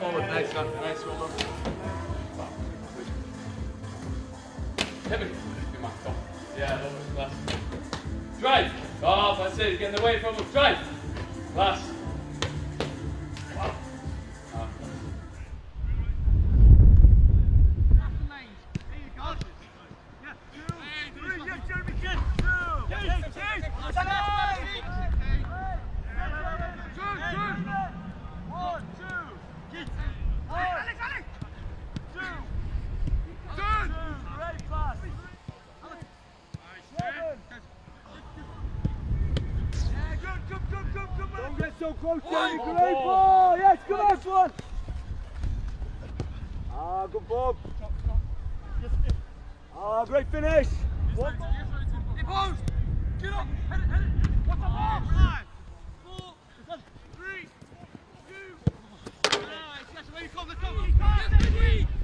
forward. Nice one. Nice one. Hit me. Good man. Come. Yeah, that was class. Drive. Oh, that's it. Getting away from him. Drive. Class. Wow. Don't get so close, Jamie. Great ball. Yes, good last one. Ah, good ball. Ah, great finish. One. Get up. Head it. What's the ball? 5, 4, 3, 2. Nice. That's where you come. Let's go.